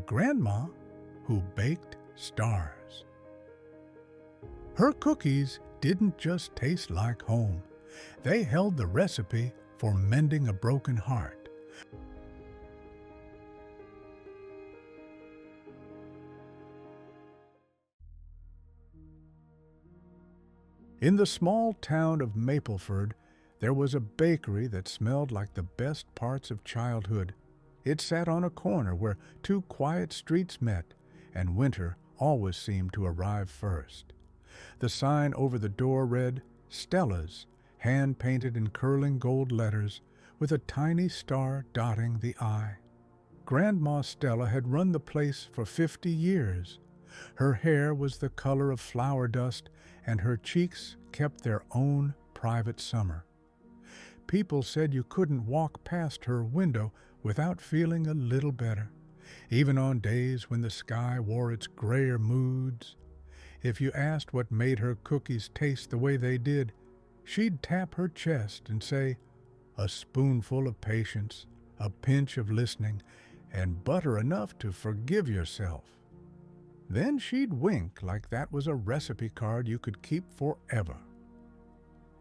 grandma who baked stars. Her cookies didn't just taste like home. They held the recipe for mending a broken heart. In the small town of Mapleford, there was a bakery that smelled like the best parts of childhood. It sat on a corner where two quiet streets met, and winter always seemed to arrive first. The sign over the door read, "Stella's," hand-painted in curling gold letters, with a tiny star dotting the I. Grandma Stella had run the place for 50 years. Her hair was the color of flower dust, and her cheeks kept their own private summer. People said you couldn't walk past her window without feeling a little better, even on days when the sky wore its grayer moods. If you asked what made her cookies taste the way they did, she'd tap her chest and say, "A spoonful of patience, a pinch of listening, and butter enough to forgive yourself." Then she'd wink like that was a recipe card you could keep forever.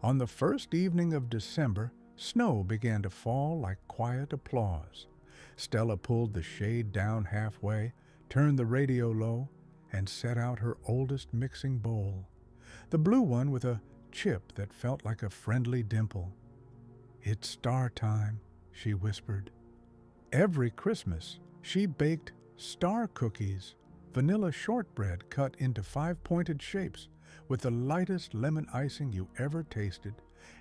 On the first evening of December, snow began to fall like quiet applause. Stella pulled the shade down halfway, turned the radio low, and set out her oldest mixing bowl, the blue one with a chip that felt like a friendly dimple. "It's star time," she whispered. Every Christmas, she baked star cookies, vanilla shortbread cut into 5-pointed shapes, with the lightest lemon icing you ever tasted,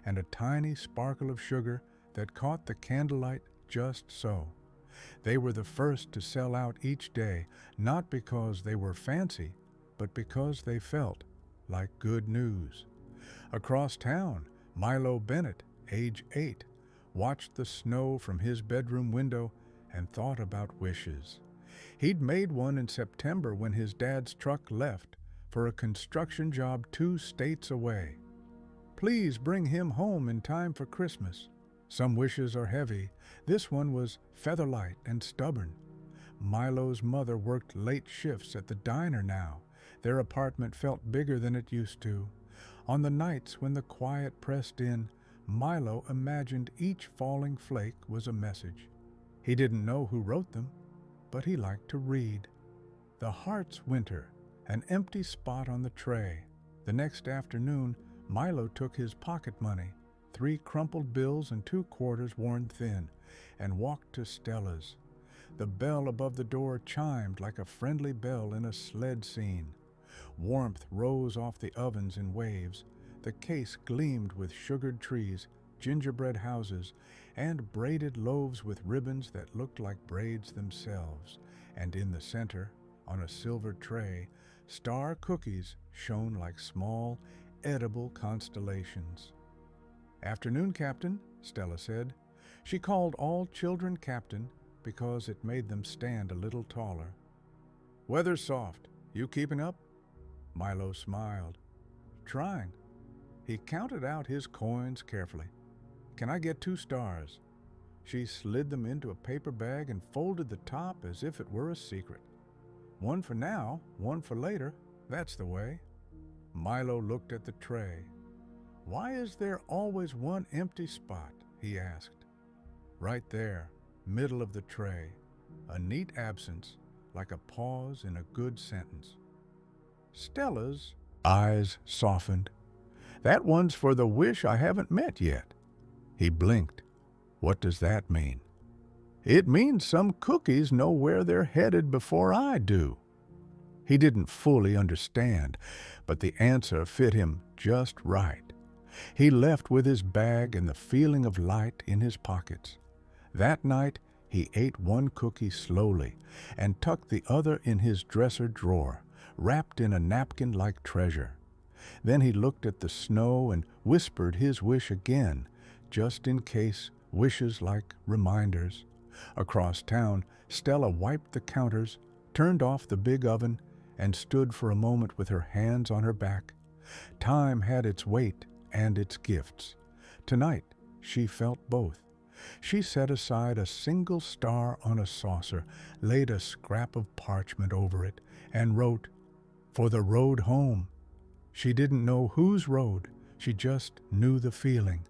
and a tiny sparkle of sugar that caught the candlelight just so. They were the first to sell out each day, not because they were fancy, but because they felt like good news. Across town, Milo Bennett, age 8, watched the snow from his bedroom window and thought about wishes. He'd made one in September when his dad's truck left for a construction job 2 states away. Please bring him home in time for Christmas. Some wishes are heavy. This one was featherlight and stubborn. Milo's mother worked late shifts at the diner now. Their apartment felt bigger than it used to. On the nights when the quiet pressed in, Milo imagined each falling flake was a message. He didn't know who wrote them, but he liked to read. The Heart's Winter, an empty spot on the tray. The next afternoon, Milo took his pocket money, 3 crumpled bills and 2 quarters worn thin, and walked to Stella's. The bell above the door chimed like a friendly bell in a sled scene. Warmth rose off the ovens in waves. The case gleamed with sugared trees, gingerbread houses, and braided loaves with ribbons that looked like braids themselves. And in the center, on a silver tray, star cookies shone like small, edible constellations. "Afternoon, Captain," Stella said. She called all children Captain because it made them stand a little taller. "Weather's soft. You keeping up?" Milo smiled. "Trying." He counted out his coins carefully. "Can I get 2 stars?" She slid them into a paper bag and folded the top as if it were a secret. "One for now, one for later. That's the way." Milo looked at the tray. "Why is there always one empty spot?" he asked. "Right there, middle of the tray. A neat absence, like a pause in a good sentence." Stella's eyes softened. "That one's for the wish I haven't met yet." He blinked. "What does that mean?" "It means some cookies know where they're headed before I do." He didn't fully understand, but the answer fit him just right. He left with his bag and the feeling of light in his pockets. That night, he ate 1 cookie slowly and tucked the other in his dresser drawer, wrapped in a napkin-like treasure. Then he looked at the snow and whispered his wish again, just in case, wishes like reminders. Across town, Stella wiped the counters, turned off the big oven, and stood for a moment with her hands on her back. Time had its weight and its gifts. Tonight, she felt both. She set aside a single star on a saucer, laid a scrap of parchment over it, and wrote, "For the road home." She didn't know whose road, she just knew the feeling.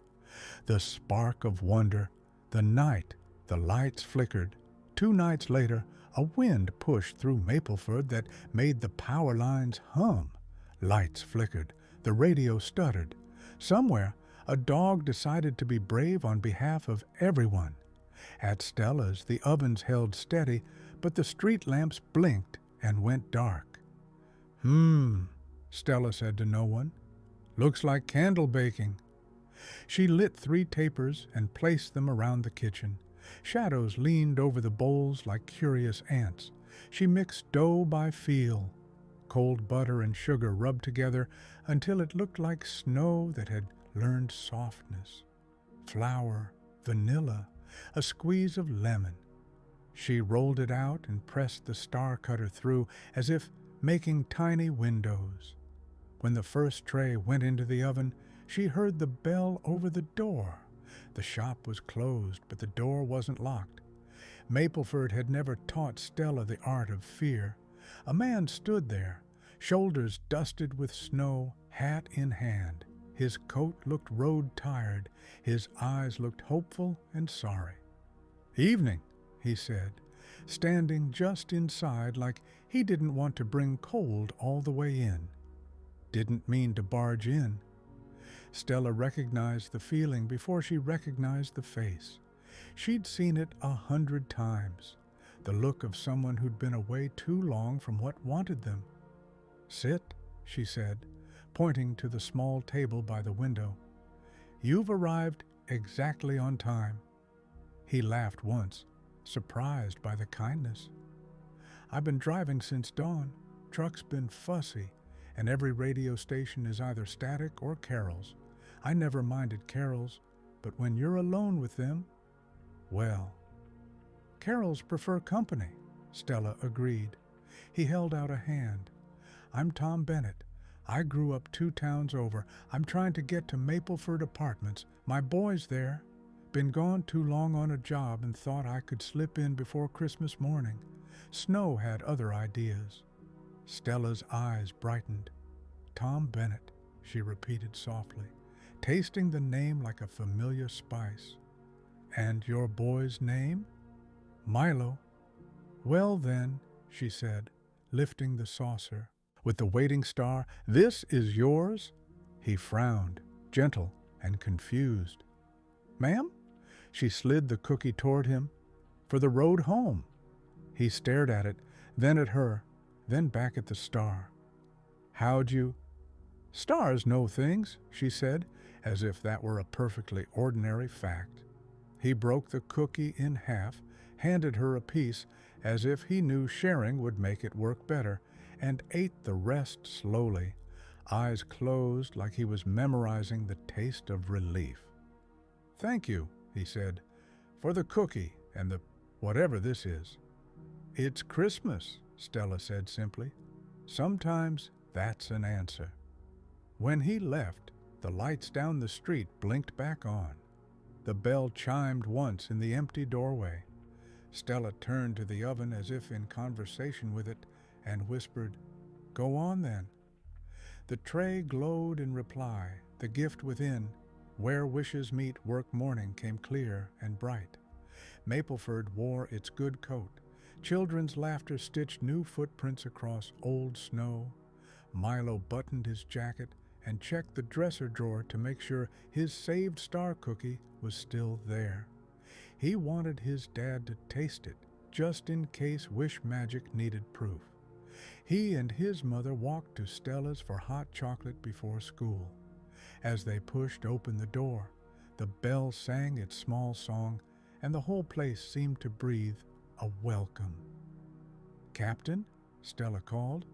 The spark of wonder, the night, the lights flickered. 2 nights later, a wind pushed through Mapleford that made the power lines hum. Lights flickered, the radio stuttered. Somewhere, a dog decided to be brave on behalf of everyone. At Stella's, the ovens held steady, but the street lamps blinked and went dark. Stella said to no one. "Looks like candle baking." She lit 3 tapers and placed them around the kitchen. Shadows leaned over the bowls like curious ants. She mixed dough by feel. Cold butter and sugar rubbed together until it looked like snow that had learned softness. Flour, vanilla, a squeeze of lemon. She rolled it out and pressed the star cutter through as if making tiny windows. When the first tray went into the oven, she heard the bell over the door. The shop was closed, but the door wasn't locked. Mapleford had never taught Stella the art of fear. A man stood there, shoulders dusted with snow, hat in hand. His coat looked road-tired. His eyes looked hopeful and sorry. "Evening," he said, standing just inside like he didn't want to bring cold all the way in. Didn't mean to barge in. Stella recognized the feeling before she recognized the face. She'd seen it 100 times. The look of someone who'd been away too long from what wanted them. "Sit," she said, pointing to the small table by the window. "You've arrived exactly on time." He laughed once, surprised by the kindness. "I've been driving since dawn. Truck's been fussy, and every radio station is either static or carols. I never minded carols, but when you're alone with them, well." "Carols prefer company," Stella agreed. He held out a hand. "I'm Tom Bennett. I grew up 2 towns over. I'm trying to get to Mapleford Apartments. My boy's there. Been gone too long on a job and thought I could slip in before Christmas morning. Snow had other ideas." Stella's eyes brightened. "Tom Bennett," she repeated softly, tasting the name like a familiar spice. "And your boy's name?" "Milo." "Well then," she said, lifting the saucer. With the waiting star, "This is yours?" He frowned, gentle and confused. "Ma'am?" She slid the cookie toward him. "For the road home." He stared at it, then at her, then back at the star. "How'd you—" "Stars know things," she said, as if that were a perfectly ordinary fact. He broke the cookie in half, handed her a piece, as if he knew sharing would make it work better, and ate the rest slowly, eyes closed like he was memorizing the taste of relief. "Thank you," he said, "for the cookie and the whatever this is." "It's Christmas," Stella said simply. "Sometimes that's an answer." When he left, the lights down the street blinked back on. The bell chimed once in the empty doorway. Stella turned to the oven as if in conversation with it and whispered, "Go on then." The tray glowed in reply. The gift within, "Where wishes meet work morning," came clear and bright. Mapleford wore its good coat. Children's laughter stitched new footprints across old snow. Milo buttoned his jacket and checked the dresser drawer to make sure his saved star cookie was still there. He wanted his dad to taste it, just in case wish magic needed proof. He and his mother walked to Stella's for hot chocolate before school. As they pushed open the door, the bell sang its small song, and the whole place seemed to breathe a welcome. "Captain," Stella called,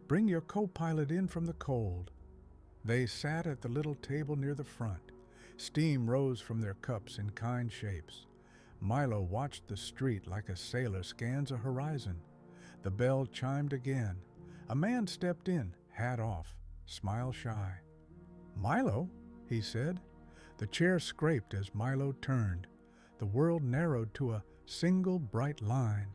"bring your co-pilot in from the cold." They sat at the little table near the front. Steam rose from their cups in kind shapes. Milo watched the street like a sailor scans a horizon. The bell chimed again. A man stepped in, hat off, smile shy. "Milo," he said. The chair scraped as Milo turned. the world narrowed to a single bright line.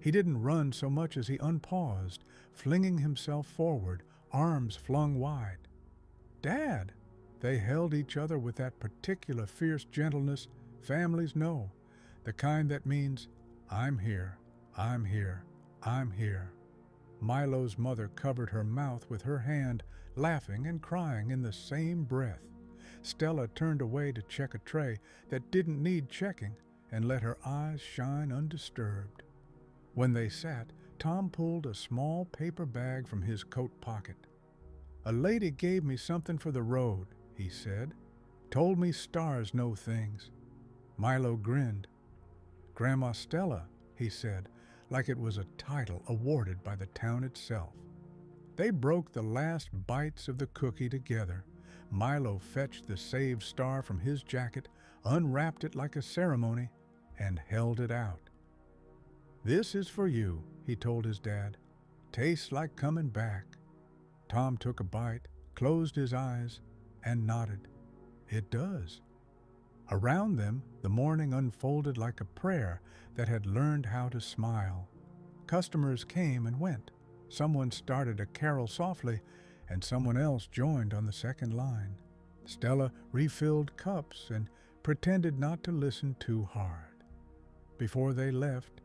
He didn't run so much as he unpaused, flinging himself forward, arms flung wide. "Dad!" They held each other with that particular fierce gentleness families know, the kind that means, "I'm here, I'm here, I'm here." Milo's mother covered her mouth with her hand, laughing and crying in the same breath. Stella turned away to check a tray that didn't need checking and let her eyes shine undisturbed. When they sat, Tom pulled a small paper bag from his coat pocket. "A lady gave me something for the road," he said. "Told me stars know things." Milo grinned. "Grandma Stella," he said, like it was a title awarded by the town itself. They broke the last bites of the cookie together. Milo fetched the saved star from his jacket, unwrapped it like a ceremony, and held it out. "This is for you," he told his dad. "Tastes like coming back." Tom took a bite, closed his eyes, and nodded. "It does." Around them, the morning unfolded like a prayer that had learned how to smile. Customers came and went. Someone started a carol softly, and someone else joined on the second line. Stella refilled cups and pretended not to listen too hard. Before they left,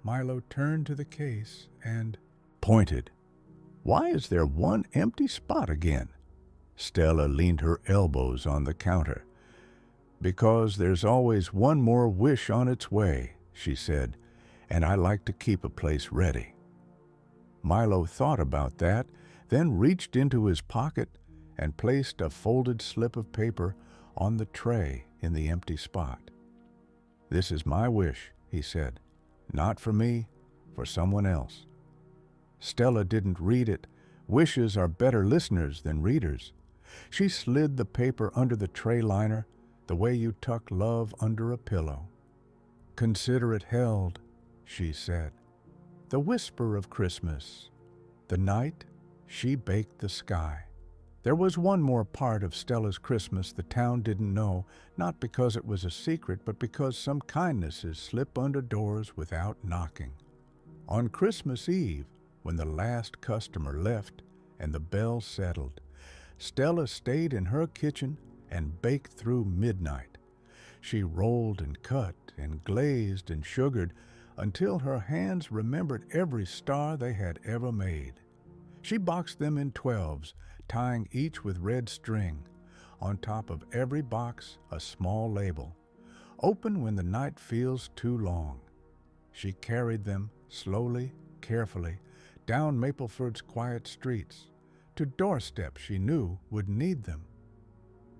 Milo turned to the case and pointed. "Why is there one empty spot again?" Stella leaned her elbows on the counter. "Because there's always one more wish on its way," she said, "and I like to keep a place ready." Milo thought about that, then reached into his pocket and placed a folded slip of paper on the tray in the empty spot. "This is my wish," he said. "Not for me, for someone else." Stella didn't read it. Wishes are better listeners than readers. She slid the paper under the tray liner, the way you tuck love under a pillow. "Consider it held," she said. "The whisper of Christmas. The night she baked the sky." There was one more part of Stella's Christmas the town didn't know, not because it was a secret, but because some kindnesses slip under doors without knocking. On Christmas Eve, when the last customer left and the bell settled, Stella stayed in her kitchen and baked through midnight. She rolled and cut and glazed and sugared until her hands remembered every star they had ever made. She boxed them in 12s, tying each with red string. On top of every box, a small label. "Open when the night feels too long." She carried them slowly, carefully, down Mapleford's quiet streets, to doorsteps she knew would need them.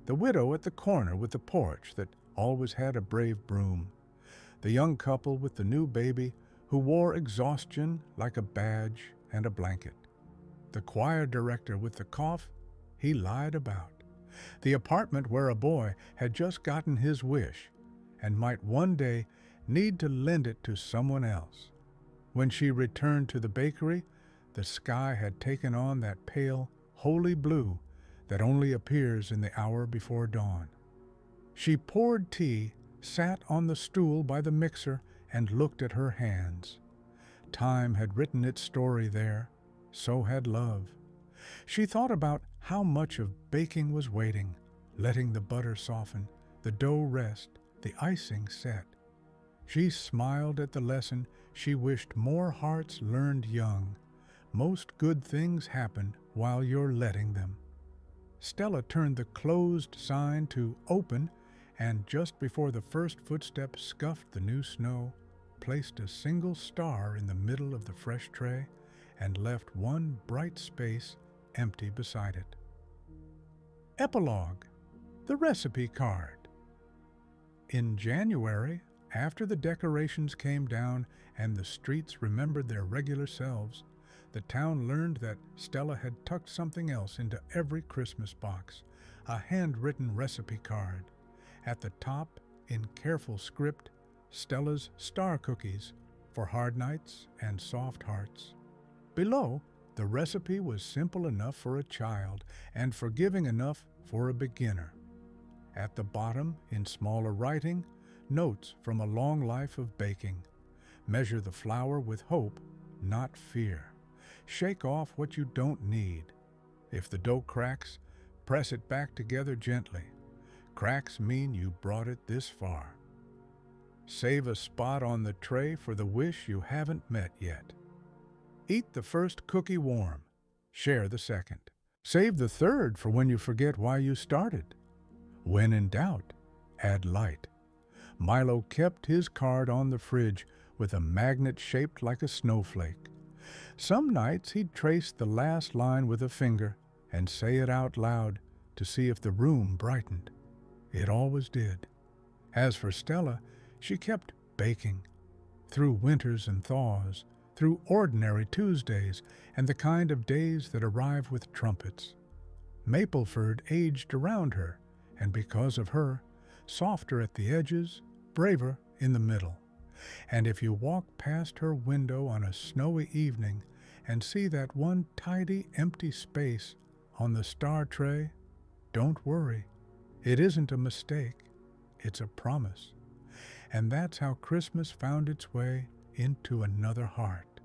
The widow at the corner with the porch that always had a brave broom. The young couple with the new baby who wore exhaustion like a badge and a blanket. The choir director with the cough he lied about. The apartment where a boy had just gotten his wish and might one day need to lend it to someone else. When she returned to the bakery, the sky had taken on that pale, holy blue that only appears in the hour before dawn. She poured tea, sat on the stool by the mixer, and looked at her hands. Time had written its story there, so had love. She thought about how much of baking was waiting, letting the butter soften, the dough rest, the icing set. She smiled at the lesson she wished more hearts learned young. Most good things happen while you're letting them. Stella turned the closed sign to open, and just before the first footstep scuffed the new snow, placed a single star in the middle of the fresh tray and left one bright space empty beside it. Epilogue: The Recipe Card. In January, after the decorations came down and the streets remembered their regular selves, the town learned that Stella had tucked something else into every Christmas box, a handwritten recipe card. At the top, in careful script, Stella's star cookies for hard nights and soft hearts. Below, the recipe was simple enough for a child and forgiving enough for a beginner. At the bottom, in smaller writing, Notes from a long life of baking. Measure the flour with hope, not fear. Shake off what you don't need. If the dough cracks, press it back together gently. Cracks mean you brought it this far. Save a spot on the tray for the wish you haven't met yet. Eat the first cookie warm. Share the second. Save the third for when you forget why you started. When in doubt, add light. Milo kept his card on the fridge with a magnet shaped like a snowflake. Some nights he'd trace the last line with a finger and say it out loud to see if the room brightened. It always did. As for Stella, she kept baking. Through winters and thaws, through ordinary Tuesdays and the kind of days that arrive with trumpets. Mapleford aged around her, and because of her, softer at the edges, braver in the middle. And if you walk past her window on a snowy evening and see that one tidy, empty space on the star tray, don't worry. It isn't a mistake. It's a promise. And that's how Christmas found its way into another heart.